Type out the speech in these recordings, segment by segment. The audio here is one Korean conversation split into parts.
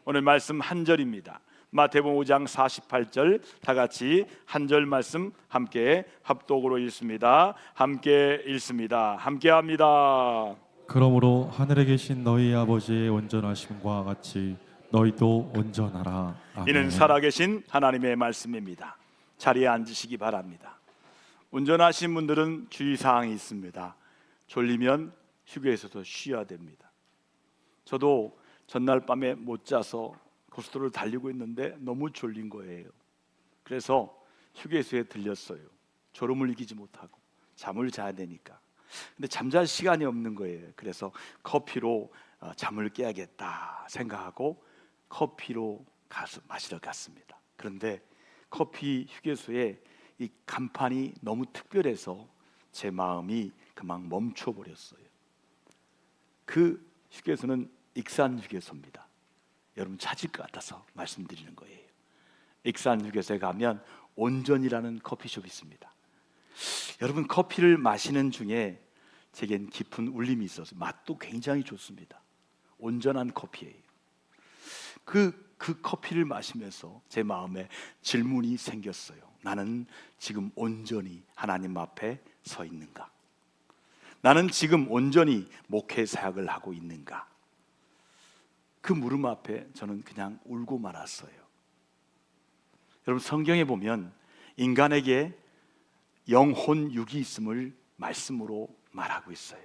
오늘 말씀 한 절입니다. 마태복음 5장 48절 다 같이 한 절 말씀 함께 합독으로 읽습니다. 함께 읽습니다. 함께 합니다. 그러므로 하늘에 계신 너희 아버지의 온전하심과 같이 너희도 온전하라. 아멘. 이는 살아계신 하나님의 말씀입니다. 자리에 앉으시기 바랍니다. 운전하신 분들은 주의사항이 있습니다. 졸리면 휴게소에서 쉬어야 됩니다. 저도 전날 밤에 못 자서 고속도로를 달리고 있는데 너무 졸린 거예요. 그래서 휴게소에 들렸어요. 졸음을 이기지 못하고 잠을 자야 되니까. 근데 잠잘 시간이 없는 거예요. 그래서 커피로 잠을 깨야겠다 생각하고 커피로 가서 마시러 갔습니다. 그런데 커피 휴게소에 이 간판이 너무 특별해서 제 마음이 그만 멈춰버렸어요. 그 휴게소는 익산 휴게소입니다. 여러분 찾을 것 같아서 말씀드리는 거예요. 익산 휴게소에 가면 온전이라는 커피숍이 있습니다. 여러분 커피를 마시는 중에 제겐 깊은 울림이 있어서 맛도 굉장히 좋습니다. 온전한 커피예요. 그 커피를 마시면서 제 마음에 질문이 생겼어요. 나는 지금 온전히 하나님 앞에 서 있는가? 나는 지금 온전히 목회 사역을 하고 있는가? 그 물음 앞에 저는 그냥 울고 말았어요. 여러분 성경에 보면 인간에게 영혼 육이 있음을 말씀으로 말하고 있어요.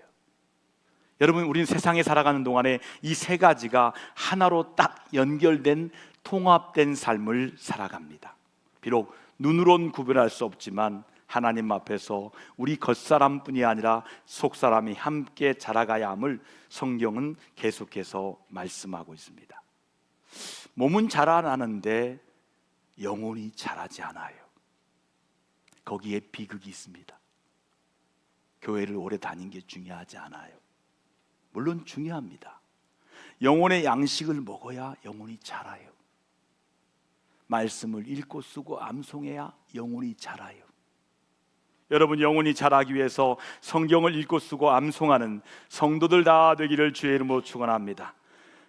여러분 우리는 세상에 살아가는 동안에 이 세 가지가 하나로 딱 연결된 통합된 삶을 살아갑니다. 비록 눈으론 구별할 수 없지만 하나님 앞에서 우리 겉사람뿐이 아니라 속사람이 함께 자라가야 함을 성경은 계속해서 말씀하고 있습니다. 몸은 자라나는데 영혼이 자라지 않아요. 거기에 비극이 있습니다. 교회를 오래 다닌 게 중요하지 않아요. 물론 중요합니다. 영혼의 양식을 먹어야 영혼이 자라요. 말씀을 읽고 쓰고 암송해야 영혼이 자라요. 여러분 영혼이 자라기 위해서 성경을 읽고 쓰고 암송하는 성도들 다 되기를 주의 이름으로 축원합니다.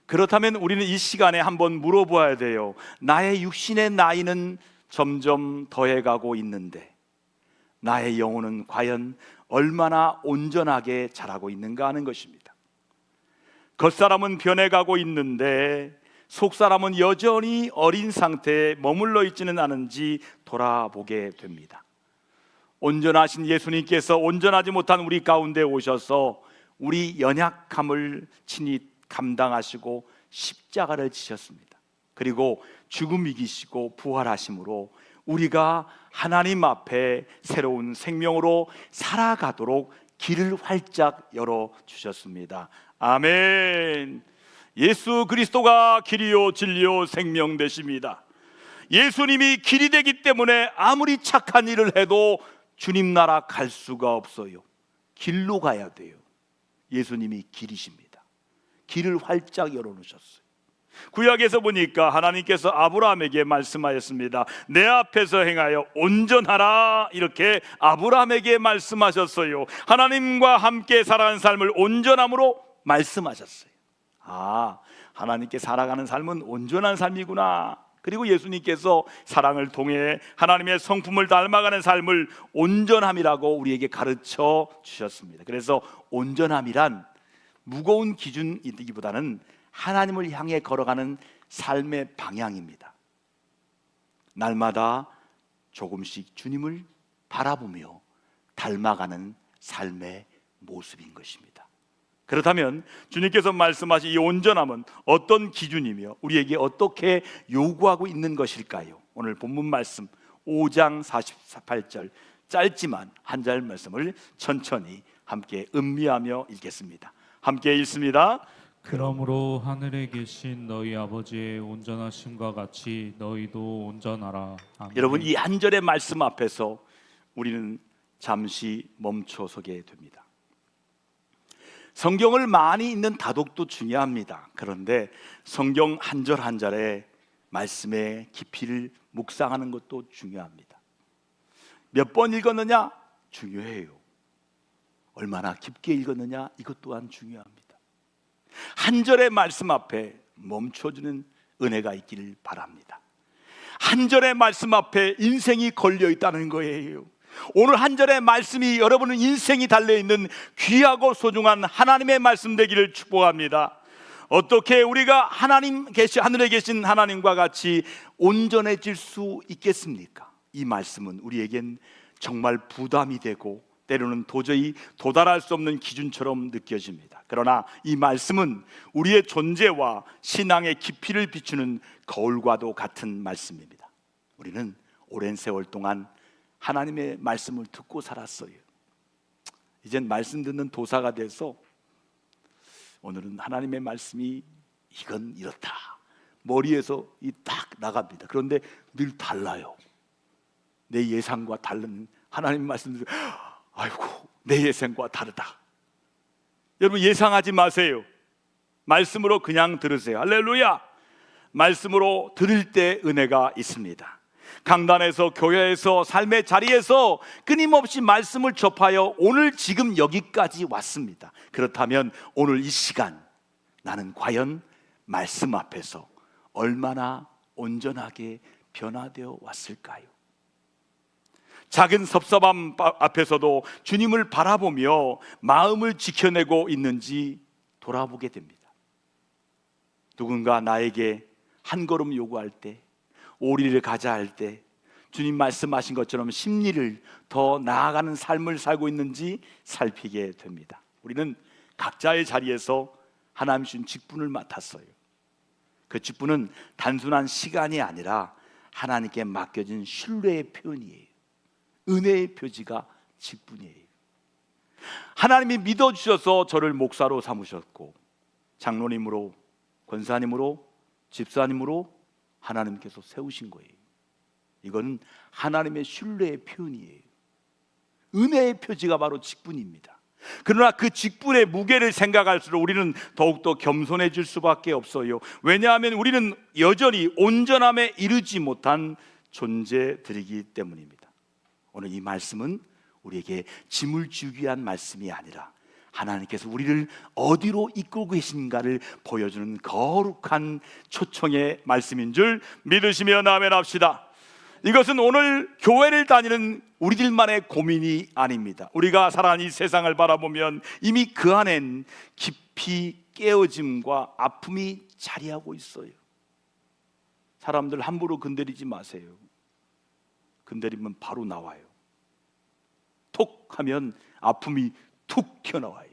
그렇다면 우리는 이 시간에 한번 물어보아야 돼요. 나의 육신의 나이는 점점 더해가고 있는데 나의 영혼은 과연 얼마나 온전하게 자라고 있는가 하는 것입니다. 겉사람은 변해가고 있는데 속사람은 여전히 어린 상태에 머물러 있지는 않은지 돌아보게 됩니다. 온전하신 예수님께서 온전하지 못한 우리 가운데 오셔서 우리 연약함을 친히 감당하시고 십자가를 지셨습니다. 그리고 죽음 이기시고 부활하심으로 우리가 하나님 앞에 새로운 생명으로 살아가도록 길을 활짝 열어주셨습니다. 아멘. 예수 그리스도가 길이요 진리요 생명 되십니다. 예수님이 길이 되기 때문에 아무리 착한 일을 해도 주님 나라 갈 수가 없어요. 길로 가야 돼요. 예수님이 길이십니다. 길을 활짝 열어놓으셨어요. 구약에서 보니까 하나님께서 아브라함에게 말씀하셨습니다. 내 앞에서 행하여 온전하라 이렇게 아브라함에게 말씀하셨어요. 하나님과 함께 살아가는 삶을 온전함으로 말씀하셨어요. 하나님께 살아가는 삶은 온전한 삶이구나. 그리고 예수님께서 사랑을 통해 하나님의 성품을 닮아가는 삶을 온전함이라고 우리에게 가르쳐 주셨습니다. 그래서 온전함이란 무거운 기준이기보다는 하나님을 향해 걸어가는 삶의 방향입니다. 날마다 조금씩 주님을 바라보며 닮아가는 삶의 모습인 것입니다. 그렇다면 주님께서 말씀하신 이 온전함은 어떤 기준이며 우리에게 어떻게 요구하고 있는 것일까요? 오늘 본문 말씀 5장 48절 짧지만 한 절 말씀을 천천히 함께 음미하며 읽겠습니다. 함께 읽습니다. 그러므로 하늘에 계신 너희 아버지의 온전하심과 같이 너희도 온전하라. 아멘. 여러분 이 한 절의 말씀 앞에서 우리는 잠시 멈춰서게 됩니다. 성경을 많이 읽는 다독도 중요합니다. 그런데 성경 한 절 한 절의 말씀의 깊이를 묵상하는 것도 중요합니다. 몇 번 읽었느냐? 중요해요. 얼마나 깊게 읽었느냐? 이것 또한 중요합니다. 한 절의 말씀 앞에 멈춰주는 은혜가 있기를 바랍니다. 한 절의 말씀 앞에 인생이 걸려 있다는 거예요. 오늘 한 절의 말씀이 여러분의 인생이 달려있는 귀하고 소중한 하나님의 말씀 되기를 축복합니다. 어떻게 우리가 하늘에 계신 하나님과 같이 온전해질 수 있겠습니까? 이 말씀은 우리에겐 정말 부담이 되고 때로는 도저히 도달할 수 없는 기준처럼 느껴집니다. 그러나 이 말씀은 우리의 존재와 신앙의 깊이를 비추는 거울과도 같은 말씀입니다. 우리는 오랜 세월 동안 하나님의 말씀을 듣고 살았어요. 이젠 말씀 듣는 도사가 돼서 오늘은 하나님의 말씀이 이건 이렇다, 머리에서 딱 나갑니다. 그런데 늘 달라요. 내 예상과 다른 하나님 말씀들, 아이고 내 예상과 다르다. 여러분 예상하지 마세요. 말씀으로 그냥 들으세요. 할렐루야. 말씀으로 들을 때 은혜가 있습니다. 강단에서, 교회에서, 삶의 자리에서 끊임없이 말씀을 접하여 오늘 지금 여기까지 왔습니다. 그렇다면 오늘 이 시간 나는 과연 말씀 앞에서 얼마나 온전하게 변화되어 왔을까요? 작은 섭섭함 앞에서도 주님을 바라보며 마음을 지켜내고 있는지 돌아보게 됩니다. 누군가 나에게 한 걸음 요구할 때, 오리를 가자 할 때 주님 말씀하신 것처럼 심리를 더 나아가는 삶을 살고 있는지 살피게 됩니다. 우리는 각자의 자리에서 하나님 주신 직분을 맡았어요. 그 직분은 단순한 시간이 아니라 하나님께 맡겨진 신뢰의 표현이에요. 은혜의 표지가 직분이에요. 하나님이 믿어주셔서 저를 목사로 삼으셨고 장로님으로, 권사님으로, 집사님으로 하나님께서 세우신 거예요. 이건 하나님의 신뢰의 표현이에요. 은혜의 표지가 바로 직분입니다. 그러나 그 직분의 무게를 생각할수록 우리는 더욱더 겸손해질 수밖에 없어요. 왜냐하면 우리는 여전히 온전함에 이르지 못한 존재들이기 때문입니다. 오늘 이 말씀은 우리에게 짐을 지우기 위한 말씀이 아니라 하나님께서 우리를 어디로 이끌고 계신가를 보여주는 거룩한 초청의 말씀인 줄 믿으시며 아멘합시다. 이것은 오늘 교회를 다니는 우리들만의 고민이 아닙니다. 우리가 살아가는 이 세상을 바라보면 이미 그 안엔 깊이 깨어짐과 아픔이 자리하고 있어요. 사람들 함부로 건드리지 마세요. 건드리면 바로 나와요. 톡 하면 아픔이 툭 튀어나와요.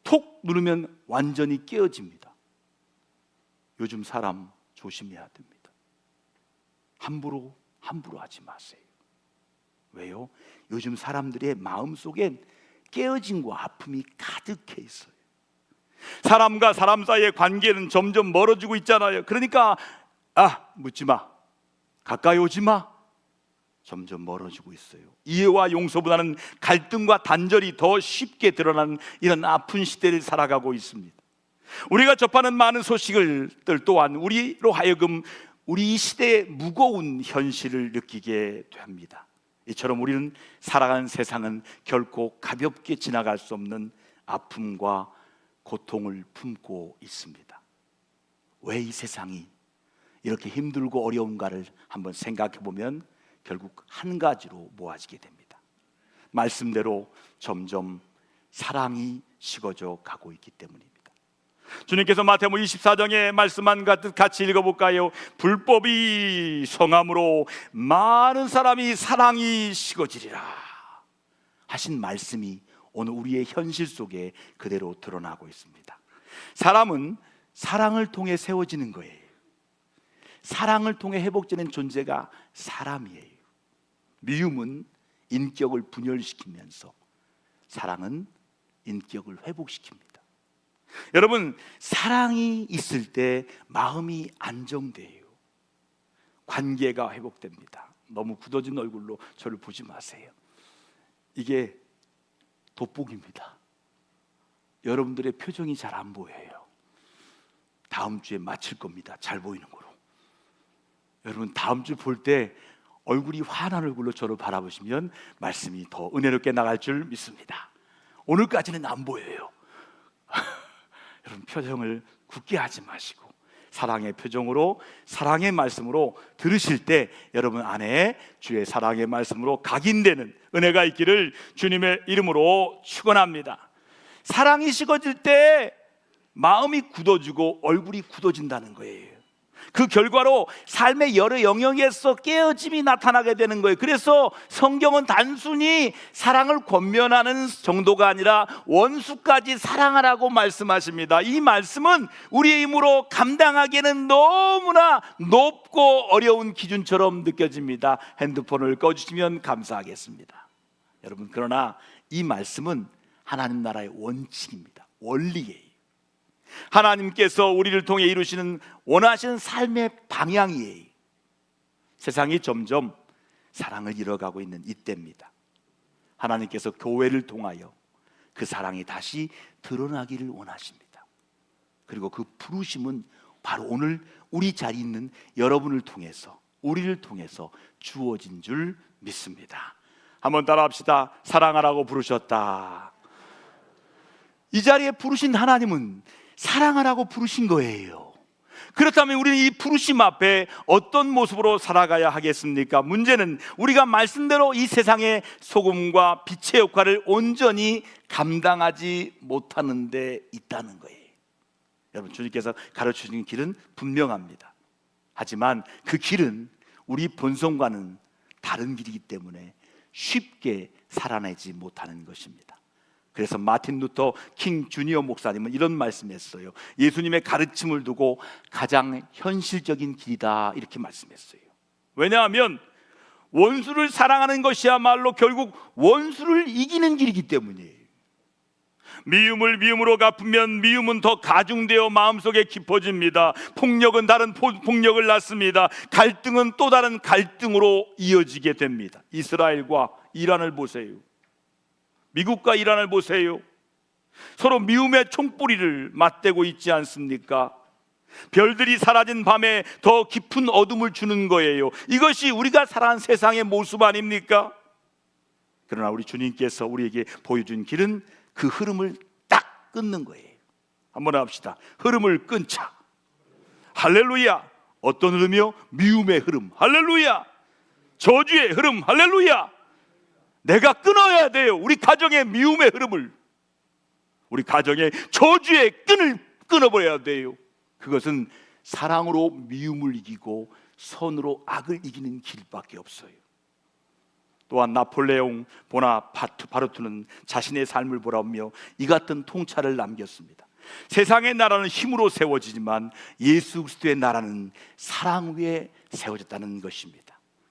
톡 누르면 완전히 깨어집니다. 요즘 사람 조심해야 됩니다. 함부로 하지 마세요. 왜요? 요즘 사람들의 마음속엔 깨어짐과 아픔이 가득해 있어요. 사람과 사람 사이의 관계는 점점 멀어지고 있잖아요. 그러니까 묻지 마, 가까이 오지 마, 점점 멀어지고 있어요. 이해와 용서보다는 갈등과 단절이 더 쉽게 드러나는 이런 아픈 시대를 살아가고 있습니다. 우리가 접하는 많은 소식들 또한 우리로 하여금 우리 이 시대의 무거운 현실을 느끼게 됩니다. 이처럼 우리는 살아가는 세상은 결코 가볍게 지나갈 수 없는 아픔과 고통을 품고 있습니다. 왜 이 세상이 이렇게 힘들고 어려운가를 한번 생각해 보면 결국 한 가지로 모아지게 됩니다. 말씀대로 점점 사랑이 식어져 가고 있기 때문입니다. 주님께서 마태복음 24장에 말씀한 것 같이 읽어볼까요? 불법이 성함으로 많은 사람이 사랑이 식어지리라 하신 말씀이 오늘 우리의 현실 속에 그대로 드러나고 있습니다. 사람은 사랑을 통해 세워지는 거예요. 사랑을 통해 회복되는 존재가 사람이에요. 미움은 인격을 분열시키면서 사랑은 인격을 회복시킵니다. 여러분, 사랑이 있을 때 마음이 안정돼요. 관계가 회복됩니다. 너무 굳어진 얼굴로 저를 보지 마세요. 이게 돋보기입니다. 여러분들의 표정이 잘 안 보여요. 다음 주에 마칠 겁니다. 잘 보이는 거로. 여러분, 다음 주 볼 때 얼굴이 환한 얼굴로 저를 바라보시면 말씀이 더 은혜롭게 나갈 줄 믿습니다. 오늘까지는 안 보여요. 여러분, 표정을 굳게 하지 마시고 사랑의 표정으로, 사랑의 말씀으로 들으실 때 여러분 안에 주의 사랑의 말씀으로 각인되는 은혜가 있기를 주님의 이름으로 축원합니다. 사랑이 식어질 때 마음이 굳어지고 얼굴이 굳어진다는 거예요. 그 결과로 삶의 여러 영역에서 깨어짐이 나타나게 되는 거예요. 그래서 성경은 단순히 사랑을 권면하는 정도가 아니라 원수까지 사랑하라고 말씀하십니다. 이 말씀은 우리의 힘으로 감당하기에는 너무나 높고 어려운 기준처럼 느껴집니다. 핸드폰을 꺼주시면 감사하겠습니다. 여러분, 그러나 이 말씀은 하나님 나라의 원칙입니다. 원리예요. 하나님께서 우리를 통해 이루시는 원하시는 삶의 방향이에요. 세상이 점점 사랑을 잃어가고 있는 이때입니다. 하나님께서 교회를 통하여 그 사랑이 다시 드러나기를 원하십니다. 그리고 그 부르심은 바로 오늘 우리 자리에 있는 여러분을 통해서, 우리를 통해서 주어진 줄 믿습니다. 한번 따라합시다. 사랑하라고 부르셨다. 이 자리에 부르신 하나님은 사랑하라고 부르신 거예요. 그렇다면 우리는 이 부르심 앞에 어떤 모습으로 살아가야 하겠습니까? 문제는 우리가 말씀대로 이 세상의 소금과 빛의 역할을 온전히 감당하지 못하는 데 있다는 거예요. 여러분, 주님께서 가르쳐주신 길은 분명합니다. 하지만 그 길은 우리 본성과는 다른 길이기 때문에 쉽게 살아내지 못하는 것입니다. 그래서 마틴 루터 킹 주니어 목사님은 이런 말씀했어요. 예수님의 가르침을 두고 가장 현실적인 길이다, 이렇게 말씀했어요. 왜냐하면 원수를 사랑하는 것이야말로 결국 원수를 이기는 길이기 때문이에요. 미움을 미움으로 갚으면 미움은 더 가중되어 마음속에 깊어집니다. 폭력은 다른 폭력을 낳습니다. 갈등은 또 다른 갈등으로 이어지게 됩니다. 이스라엘과 이란을 보세요. 미국과 이란을 보세요. 서로 미움의 총뿌리를 맞대고 있지 않습니까? 별들이 사라진 밤에 더 깊은 어둠을 주는 거예요. 이것이 우리가 살아가는 세상의 모습 아닙니까? 그러나 우리 주님께서 우리에게 보여준 길은 그 흐름을 딱 끊는 거예요. 한번 합시다. 흐름을 끊자. 할렐루야. 어떤 흐름이요? 미움의 흐름. 할렐루야. 저주의 흐름. 할렐루야. 내가 끊어야 돼요. 우리 가정의 미움의 흐름을, 우리 가정의 저주의 끈을 끊어버려야 돼요. 그것은 사랑으로 미움을 이기고 선으로 악을 이기는 길밖에 없어요. 또한 나폴레옹 보나파르투는 자신의 삶을 보라며 이 같은 통찰을 남겼습니다. 세상의 나라는 힘으로 세워지지만 예수 그리스도의 나라는 사랑 위에 세워졌다는 것입니다.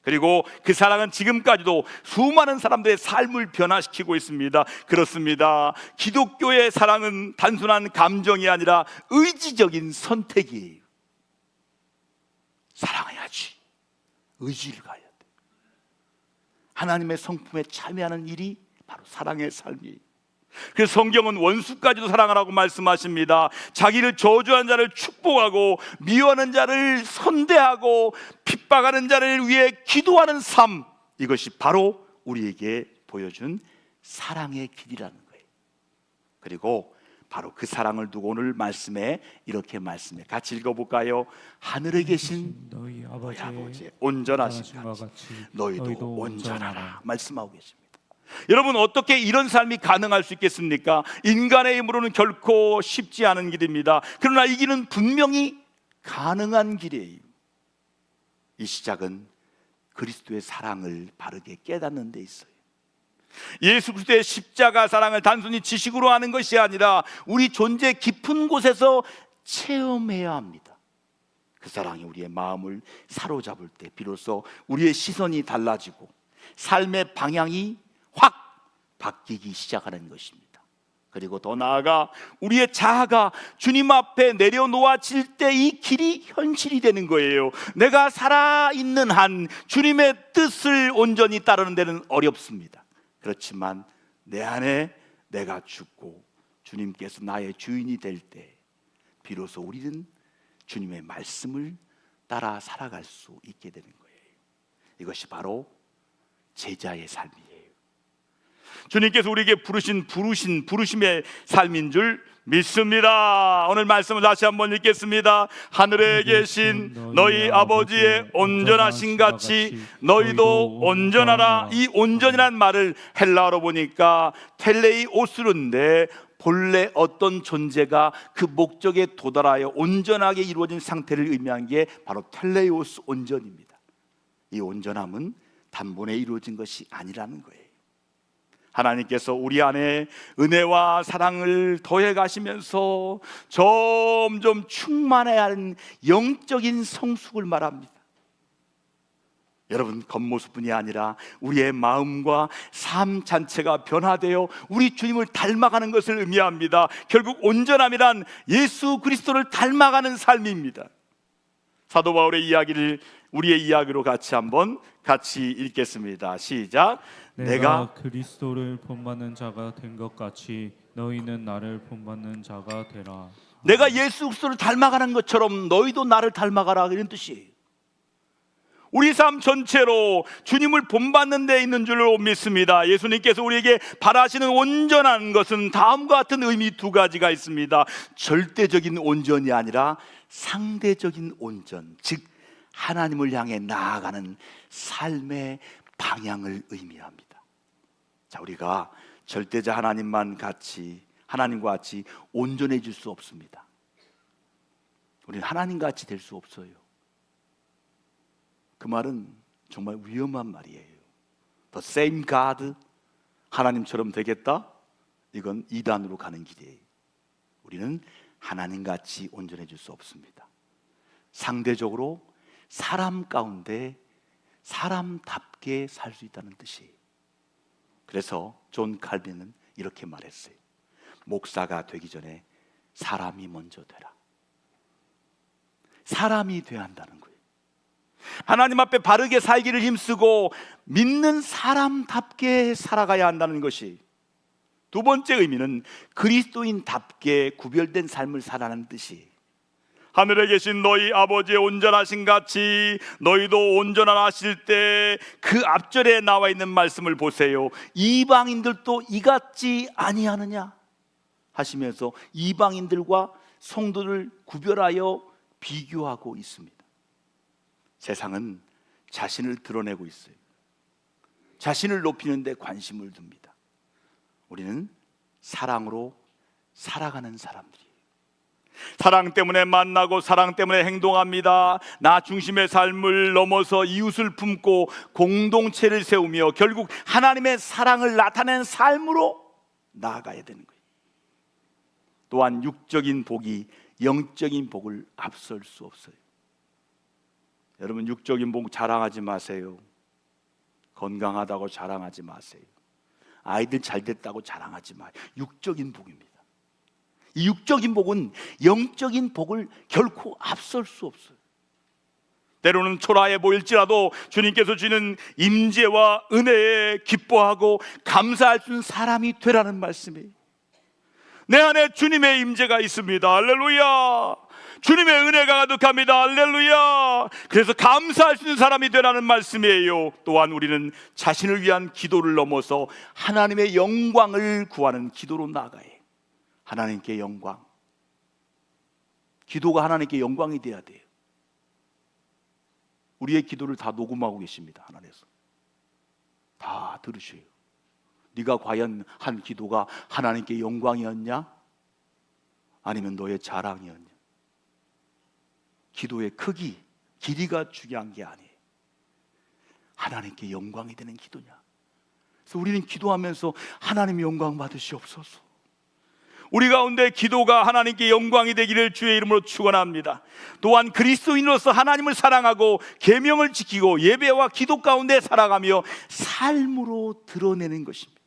그리고 그 사랑은 지금까지도 수많은 사람들의 삶을 변화시키고 있습니다. 그렇습니다. 기독교의 사랑은 단순한 감정이 아니라 의지적인 선택이에요. 사랑해야지. 의지를 가야 돼. 하나님의 성품에 참여하는 일이 바로 사랑의 삶이에요. 그래서 성경은 원수까지도 사랑하라고 말씀하십니다. 자기를 저주한 자를 축복하고 미워하는 자를 선대하고 핍박하는 자를 위해 기도하는 삶, 이것이 바로 우리에게 보여준 사랑의 길이라는 거예요. 그리고 바로 그 사랑을 두고 오늘 말씀에 이렇게 말씀해 같이 읽어볼까요? 하늘에 계신 너희 아버지의 온전하신 것 같이 같이 너희도 온전하라 말씀하고 계십니다. 여러분, 어떻게 이런 삶이 가능할 수 있겠습니까? 인간의 힘으로는 결코 쉽지 않은 길입니다. 그러나 이 길은 분명히 가능한 길이에요. 이 시작은 그리스도의 사랑을 바르게 깨닫는 데 있어요. 예수 그리스도의 십자가 사랑을 단순히 지식으로 하는 것이 아니라 우리 존재 깊은 곳에서 체험해야 합니다. 그 사랑이 우리의 마음을 사로잡을 때 비로소 우리의 시선이 달라지고 삶의 방향이 확 바뀌기 시작하는 것입니다. 그리고 더 나아가 우리의 자아가 주님 앞에 내려놓아질 때 이 길이 현실이 되는 거예요. 내가 살아있는 한 주님의 뜻을 온전히 따르는 데는 어렵습니다. 그렇지만 내 안에 내가 죽고 주님께서 나의 주인이 될 때 비로소 우리는 주님의 말씀을 따라 살아갈 수 있게 되는 거예요. 이것이 바로 제자의 삶이에요. 주님께서 우리에게 부르심의 삶인 줄 믿습니다. 오늘 말씀을 다시 한번 읽겠습니다. 하늘에 계신 너희 아버지의 온전하신 같이 너희도 온전하라. 이 온전이란 말을 헬라어로 보니까 텔레이오스인데 본래 어떤 존재가 그 목적에 도달하여 온전하게 이루어진 상태를 의미한 게 바로 텔레이오스 온전입니다. 이 온전함은 단번에 이루어진 것이 아니라는 거예요. 하나님께서 우리 안에 은혜와 사랑을 더해 가시면서 점점 충만해야 하는 영적인 성숙을 말합니다. 여러분, 겉모습뿐이 아니라 우리의 마음과 삶 자체가 변화되어 우리 주님을 닮아가는 것을 의미합니다. 결국 온전함이란 예수 그리스도를 닮아가는 삶입니다. 사도 바울의 이야기를 우리의 이야기로 같이 읽겠습니다. 시작. 내가 그리스도를 본받는 자가 된 것 같이 너희는 나를 본받는 자가 되라. 내가 예수 그리스도를 닮아가는 것처럼 너희도 나를 닮아가라, 이런 뜻이에요. 우리 삶 전체로 주님을 본받는 데 있는 줄로 믿습니다. 예수님께서 우리에게 바라시는 온전한 것은 다음과 같은 의미 두 가지가 있습니다. 절대적인 온전이 아니라 상대적인 온전, 즉 하나님을 향해 나아가는 삶의 방향을 의미합니다. 자, 우리가 절대자 하나님과 같이 온전해질 수 없습니다. 우리는 하나님과 같이 될 수 없어요. 그 말은 정말 위험한 말이에요. The same God, 하나님처럼 되겠다? 이건 이단으로 가는 길이에요. 우리는 하나님같이 온전해질 수 없습니다. 상대적으로 사람 가운데 사람답게 살 수 있다는 뜻이에요. 그래서 존 칼빈은 이렇게 말했어요. 목사가 되기 전에 사람이 먼저 되라. 사람이 되어야 한다는 거예요. 하나님 앞에 바르게 살기를 힘쓰고 믿는 사람답게 살아가야 한다는 것이, 두 번째 의미는 그리스도인답게 구별된 삶을 살아가는 뜻이에요. 하늘에 계신 너희 아버지의 온전하신 같이 너희도 온전하라 하실 때 그 앞절에 나와 있는 말씀을 보세요. 이방인들도 이같지 아니하느냐 하시면서 이방인들과 성도를 구별하여 비교하고 있습니다. 세상은 자신을 드러내고 있어요. 자신을 높이는 데 관심을 둡니다. 우리는 사랑으로 살아가는 사람들이에요. 사랑 때문에 만나고 사랑 때문에 행동합니다. 나 중심의 삶을 넘어서 이웃을 품고 공동체를 세우며 결국 하나님의 사랑을 나타내는 삶으로 나아가야 되는 거예요. 또한 육적인 복이 영적인 복을 앞설 수 없어요. 여러분, 육적인 복 자랑하지 마세요. 건강하다고 자랑하지 마세요. 아이들 잘 됐다고 자랑하지 마요. 육적인 복입니다. 이 육적인 복은 영적인 복을 결코 앞설 수 없어요. 때로는 초라해 보일지라도 주님께서 주시는 임재와 은혜에 기뻐하고 감사할 수 있는 사람이 되라는 말씀이에요. 내 안에 주님의 임재가 있습니다. 할렐루야. 주님의 은혜가 가득합니다. 할렐루야. 그래서 감사할 수 있는 사람이 되라는 말씀이에요. 또한 우리는 자신을 위한 기도를 넘어서 하나님의 영광을 구하는 기도로 나아가요. 하나님께 영광, 기도가 하나님께 영광이 돼야 돼요. 우리의 기도를 다 녹음하고 계십니다. 하나님께서 다 들으셔요. 네가 과연 한 기도가 하나님께 영광이었냐? 아니면 너의 자랑이었냐? 기도의 크기, 길이가 중요한 게 아니에요. 하나님께 영광이 되는 기도냐? 그래서 우리는 기도하면서 하나님 영광 받으시옵소서. 우리 가운데 기도가 하나님께 영광이 되기를 주의 이름으로 축원합니다. 또한 그리스도인으로서 하나님을 사랑하고 계명을 지키고 예배와 기도 가운데 살아가며 삶으로 드러내는 것입니다.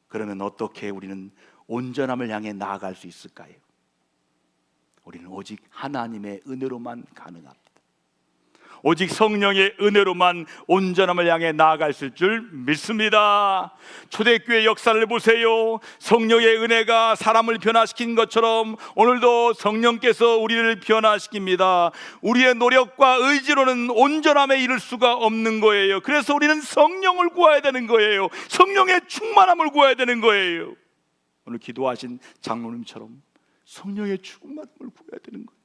그러면 어떻게 우리는 온전함을 향해 나아갈 수 있을까요? 우리는 오직 하나님의 은혜로만 가능합니다. 오직 성령의 은혜로만 온전함을 향해 나아갈 수 있을 줄 믿습니다. 초대교회 역사를 보세요. 성령의 은혜가 사람을 변화시킨 것처럼 오늘도 성령께서 우리를 변화시킵니다. 우리의 노력과 의지로는 온전함에 이를 수가 없는 거예요. 그래서 우리는 성령을 구해야 되는 거예요. 성령의 충만함을 구해야 되는 거예요. 오늘 기도하신 장로님처럼 성령의 충만함을 구해야 되는 거예요.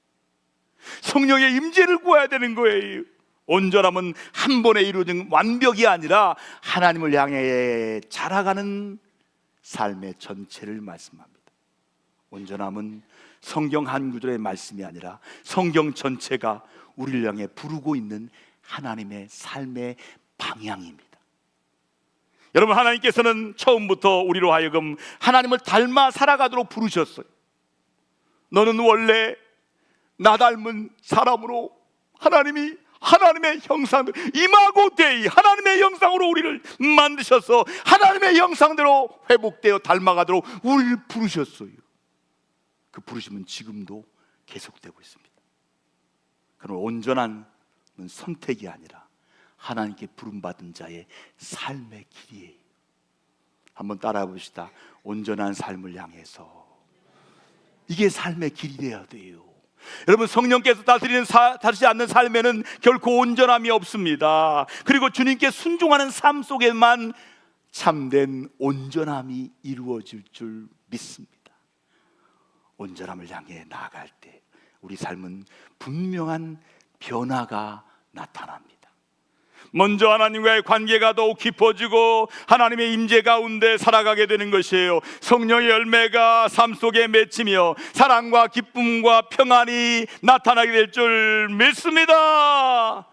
성령의 임재를 구해야 되는 거예요. 온전함은 한 번에 이루어진 완벽이 아니라 하나님을 향해 자라가는 삶의 전체를 말씀합니다. 온전함은 성경 한 구절의 말씀이 아니라 성경 전체가 우리를 향해 부르고 있는 하나님의 삶의 방향입니다. 여러분, 하나님께서는 처음부터 우리로 하여금 하나님을 닮아 살아가도록 부르셨어요. 너는 원래 나 닮은 사람으로 하나님의 형상, 이마고 데이, 하나님의 형상으로 우리를 만드셔서 하나님의 형상대로 회복되어 닮아가도록 우리를 부르셨어요. 그 부르심은 지금도 계속되고 있습니다. 그럼 온전한 선택이 아니라 하나님께 부름받은 자의 삶의 길이에요. 한번 따라해 봅시다. 온전한 삶을 향해서. 이게 삶의 길이 되어야 돼요. 여러분, 성령께서 다스리지 않는 삶에는 결코 온전함이 없습니다. 그리고 주님께 순종하는 삶 속에만 참된 온전함이 이루어질 줄 믿습니다. 온전함을 향해 나아갈 때 우리 삶은 분명한 변화가 나타납니다. 먼저 하나님과의 관계가 더욱 깊어지고 하나님의 임재 가운데 살아가게 되는 것이에요. 성령의 열매가 삶 속에 맺히며 사랑과 기쁨과 평안이 나타나게 될 줄 믿습니다.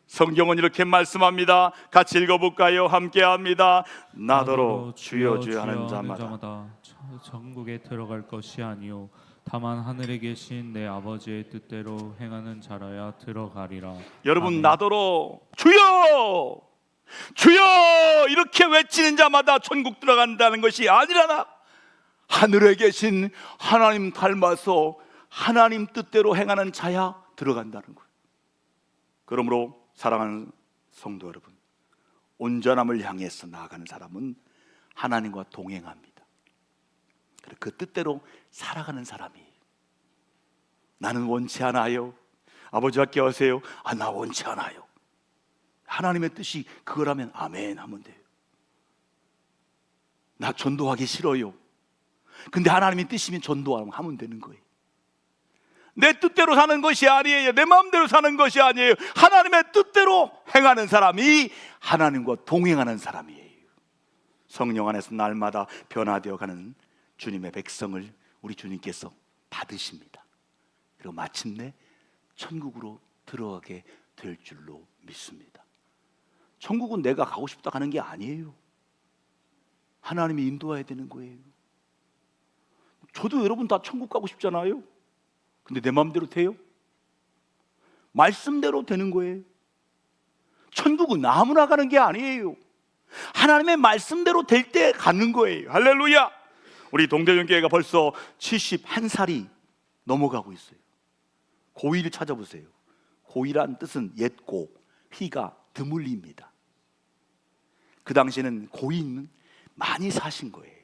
성경은 이렇게 말씀합니다. 같이 읽어볼까요? 함께합니다. 나더러 주여 주여 하는 자마다 천국에 들어갈 것이 아니요 다만 하늘에 계신 내 아버지의 뜻대로 행하는 자라야 들어가리라. 여러분, 아멘. 나더러 주여 주여 이렇게 외치는 자마다 천국 들어간다는 것이 아니라 하늘에 계신 하나님 닮아서 하나님 뜻대로 행하는 자야 들어간다는 거예요. 그러므로 사랑하는 성도 여러분, 온전함을 향해서 나아가는 사람은 하나님과 동행합니다. 그 뜻대로 살아가는 사람이. 나는 원치 않아요. 아버지 학교 하세요. 나 원치 않아요. 하나님의 뜻이 그거라면 아멘 하면 돼요. 나 전도하기 싫어요. 근데 하나님의 뜻이면 전도하면 되는 거예요. 내 뜻대로 사는 것이 아니에요. 내 마음대로 사는 것이 아니에요. 하나님의 뜻대로 행하는 사람이 하나님과 동행하는 사람이에요. 성령 안에서 날마다 변화되어 가는 주님의 백성을 우리 주님께서 받으십니다. 그리고 마침내 천국으로 들어가게 될 줄로 믿습니다. 천국은 내가 가고 싶다 가는 게 아니에요. 하나님이 인도해야 되는 거예요. 저도 여러분 다 천국 가고 싶잖아요. 근데 내 마음대로 돼요? 말씀대로 되는 거예요. 천국은 아무나 가는 게 아니에요. 하나님의 말씀대로 될 때 가는 거예요. 할렐루야. 우리 동대전교회가 벌써 71살이 넘어가고 있어요. 고의를 찾아보세요. 고의란 뜻은 옛고, 희가 드물리입니다. 그 당시에는 고의는 많이 사신 거예요.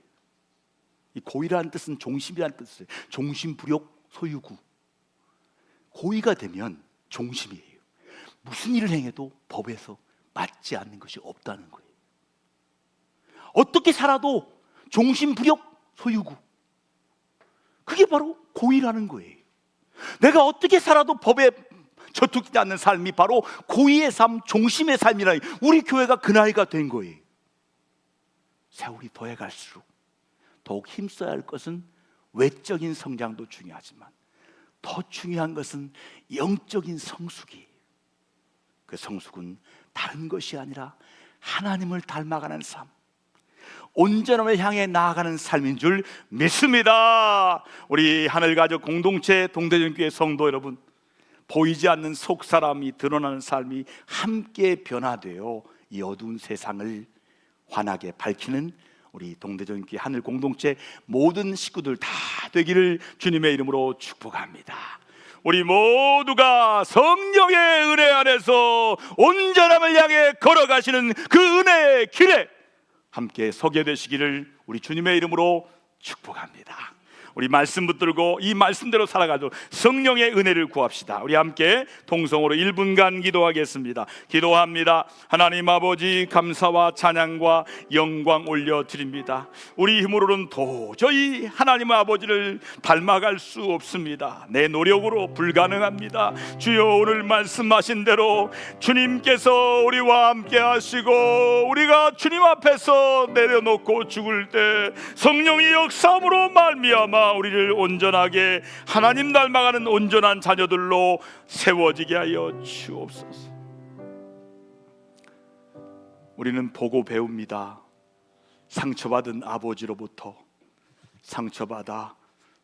이 고의라는 뜻은 종심이라는 뜻이에요. 종심불욕 소유구. 고의가 되면 종심이에요. 무슨 일을 행해도 법에서 맞지 않는 것이 없다는 거예요. 어떻게 살아도 종심불욕 소유구. 그게 바로 고의라는 거예요. 내가 어떻게 살아도 법에 저촉되지 않는 삶이 바로 고의의 삶, 종심의 삶이라. 우리 교회가 그 나이가 된 거예요. 세월이 더해갈수록 더욱 힘써야 할 것은 외적인 성장도 중요하지만 더 중요한 것은 영적인 성숙이에요. 그 성숙은 다른 것이 아니라 하나님을 닮아가는 삶, 온전함을 향해 나아가는 삶인 줄 믿습니다. 우리 하늘가족 공동체 동대전교회 성도 여러분, 보이지 않는 속사람이 드러나는 삶이 함께 변화되어 이 어두운 세상을 환하게 밝히는 우리 동대전교회 하늘 공동체 모든 식구들 다 되기를 주님의 이름으로 축복합니다. 우리 모두가 성령의 은혜 안에서 온전함을 향해 걸어가시는 그 은혜의 길에 함께 서게 되시기를 우리 주님의 이름으로 축복합니다. 우리 말씀 붙들고 이 말씀대로 살아가도록 성령의 은혜를 구합시다. 우리 함께 통성으로 1분간 기도하겠습니다. 기도합니다. 하나님 아버지, 감사와 찬양과 영광 올려드립니다. 우리 힘으로는 도저히 하나님 아버지를 닮아갈 수 없습니다. 내 노력으로 불가능합니다. 주여, 오늘 말씀하신 대로 주님께서 우리와 함께 하시고 우리가 주님 앞에서 내려놓고 죽을 때 성령의 역사함으로 말미암아 우리를 온전하게 하나님 닮아가는 온전한 자녀들로 세워지게 하여 주옵소서. 우리는 보고 배웁니다. 상처받은 아버지로부터 상처받아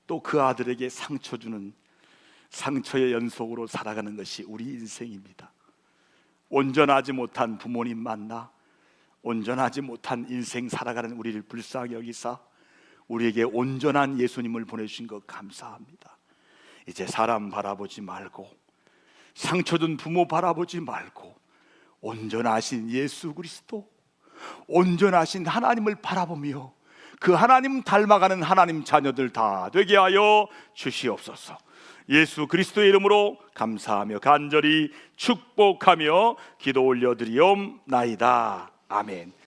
또 그 아들에게 상처 주는 상처의 연속으로 살아가는 것이 우리 인생입니다. 온전하지 못한 부모님 만나 온전하지 못한 인생 살아가는 우리를 불쌍히 여기사 우리에게 온전한 예수님을 보내주신 것 감사합니다. 이제 사람 바라보지 말고 상처준 부모 바라보지 말고 온전하신 예수 그리스도, 온전하신 하나님을 바라보며 그 하나님 닮아가는 하나님 자녀들 다 되게 하여 주시옵소서. 예수 그리스도의 이름으로 감사하며 간절히 축복하며 기도 올려드리옵나이다. 아멘.